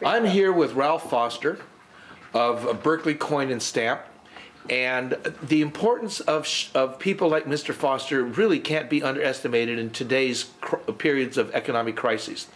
I'm here with Ralph Foster of Berkeley Coin and Stamp, and the importance of people like Mr. Foster really can't be underestimated in today's periods of economic crises.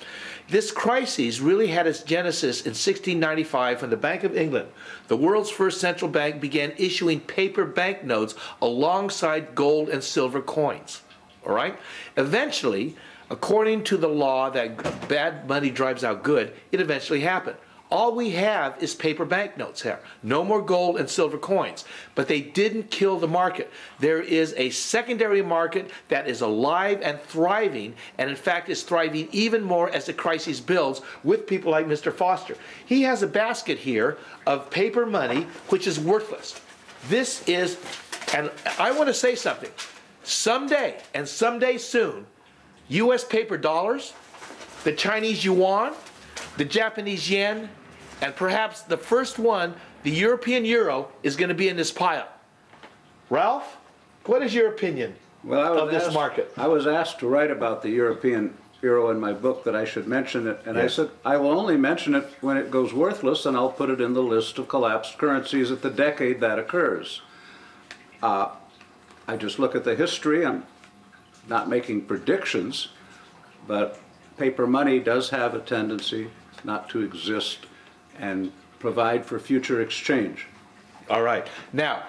This crisis really had its genesis in 1695 when the Bank of England, the world's first central bank, began issuing paper banknotes alongside gold and silver coins. All right? Eventually, according to the law that bad money drives out good, it eventually happened. All we have is paper banknotes here. No more gold and silver coins. But they didn't kill the market. There is a secondary market that is alive and thriving, and in fact is thriving even more as the crisis builds with people like Mr. Foster. He has a basket here of paper money which is worthless. This is, and I want to say something. Someday, and someday soon, U.S. paper dollars, the Chinese yuan, the Japanese yen, and perhaps the first one, the European euro, is going to be in this pile. Ralph, what is your opinion of this market? I was asked to write about the European euro in my book, that I should mention it, and yes. I said I will only mention it when it goes worthless, and I'll put it in the list of collapsed currencies at the decade that occurs. I just look at the history. I'm not making predictions, but paper money does have a tendency not to exist and provide for future exchange. All right. Now,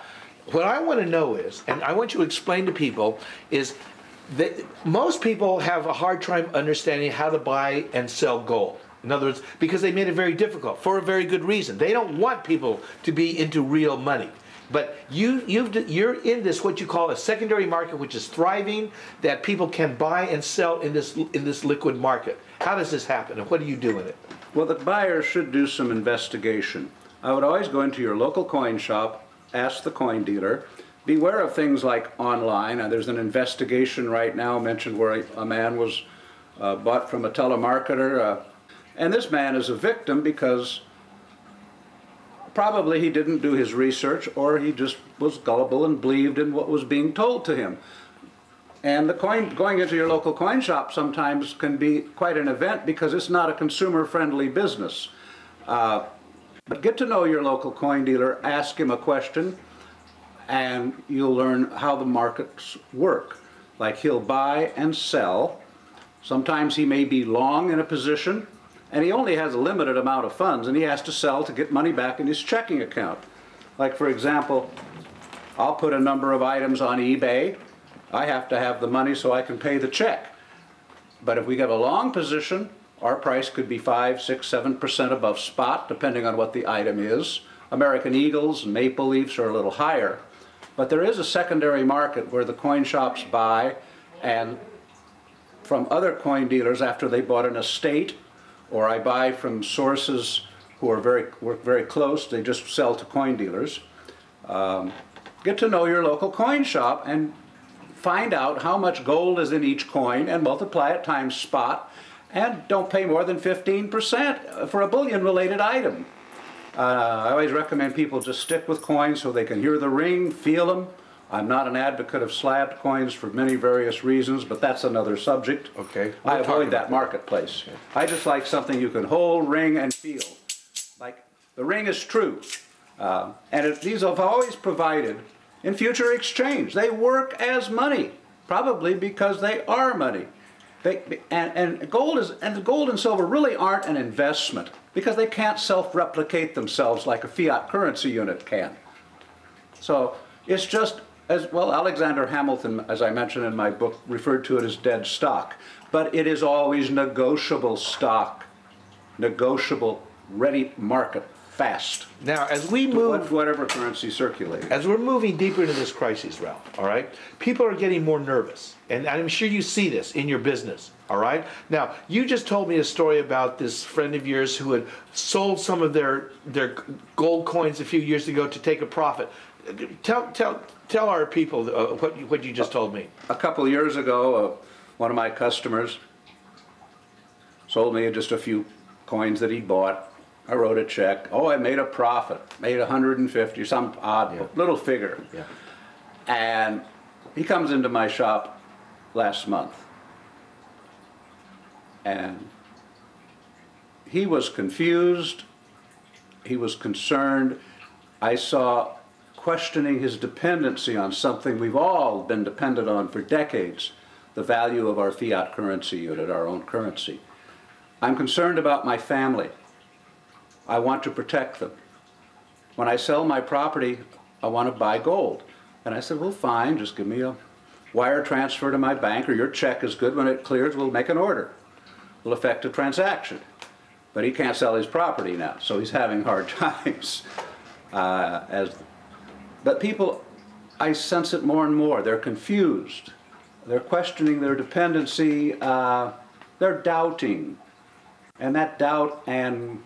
what I want to know is, and I want you to explain to people, is that most people have a hard time understanding how to buy and sell gold. In other words, because they made it very difficult for a very good reason. They don't want people to be into real money. But you're in this, what you call a secondary market, which is thriving, that people can buy and sell in this liquid market. How does this happen, and what do you do in it? Well, the buyer should do some investigation. I would always go into your local coin shop, ask the coin dealer, beware of things like online. There's an investigation right now mentioned where a man was bought from a telemarketer, and this man is a victim because probably he didn't do his research, or he just was gullible and believed in what was being told to him. And the going into your local coin shop sometimes can be quite an event because it's not a consumer-friendly business. But get to know your local coin dealer, ask him a question, and you'll learn how the markets work. Like, he'll buy and sell. Sometimes he may be long in a position, and he only has a limited amount of funds, and he has to sell to get money back in his checking account. Like, for example, I'll put a number of items on eBay. I have to have the money so I can pay the check. But if we get a long position, our price could be 5, 6, 7% above spot, depending on what the item is. American Eagles and Maple Leafs are a little higher. But there is a secondary market where the coin shops buy, and from other coin dealers after they bought an estate, or I buy from sources who are work very close, they just sell to coin dealers. Get to know your local coin shop and find out how much gold is in each coin and multiply it times spot, and don't pay more than 15% for a bullion-related item. I always recommend people just stick with coins so they can hear the ring, feel them. I'm not an advocate of slabbed coins for many various reasons, but that's another subject. Okay. I avoid that marketplace. Okay. I just like something you can hold, ring, and feel. Like, the ring is true. These have always provided in future exchange. They work as money, probably because they are money. Gold and silver really aren't an investment because they can't self-replicate themselves like a fiat currency unit can. So it's just, as well, Alexander Hamilton, as I mentioned in my book, referred to it as dead stock. But it is always negotiable stock, negotiable, ready market, fast. Now, as we move, whatever currency circulating. As we're moving deeper into this crisis, Ralph, all right, people are getting more nervous, and I'm sure you see this in your business, all right. Now, you just told me a story about this friend of yours who had sold some of their gold coins a few years ago to take a profit. Tell our people what you just told me. A couple of years ago, one of my customers sold me just a few coins that he bought. I wrote a check. Oh, I made a profit. Made 150, some odd little figure. Yeah. And he comes into my shop last month, and he was confused, he was concerned. I saw questioning his dependency on something we've all been dependent on for decades, the value of our fiat currency unit, our own currency. I'm concerned about my family. I want to protect them. When I sell my property, I want to buy gold. And I said, well, fine, just give me a wire transfer to my bank, or your check is good. When it clears, we'll make an order. We'll effect a transaction. But he can't sell his property now, so he's having hard times. But people, I sense it more and more. They're confused. They're questioning their dependency. They're doubting. And that doubt and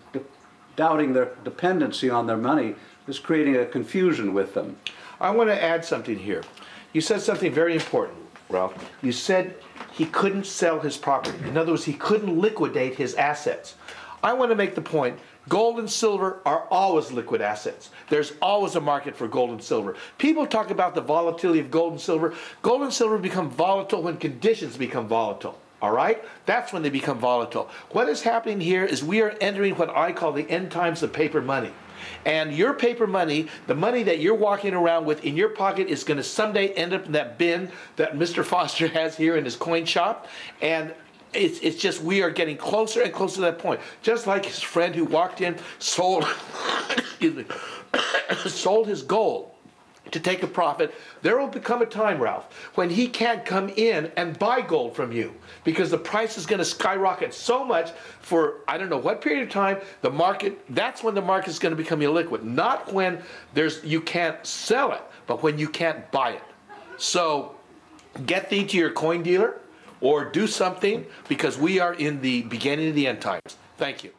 doubting their dependency on their money is creating a confusion with them. I want to add something here. You said something very important, Ralph. You said he couldn't sell his property. In other words, he couldn't liquidate his assets. I want to make the point, gold and silver are always liquid assets. There's always a market for gold and silver. People talk about the volatility of gold and silver. Gold and silver become volatile when conditions become volatile. All right? That's when they become volatile. What is happening here is we are entering what I call the end times of paper money. And your paper money, the money that you're walking around with in your pocket, is going to someday end up in that bin that Mr. Foster has here in his coin shop. And it's just we are getting closer and closer to that point. Just like his friend who walked in, sold, sold his gold to take a profit. There will become a time, Ralph, when he can't come in and buy gold from you because the price is going to skyrocket so much for I don't know what period of time. The market, that's when the market is going to become illiquid. Not when you can't sell it, but when you can't buy it. So get thee to your coin dealer or do something, because we are in the beginning of the end times. Thank you.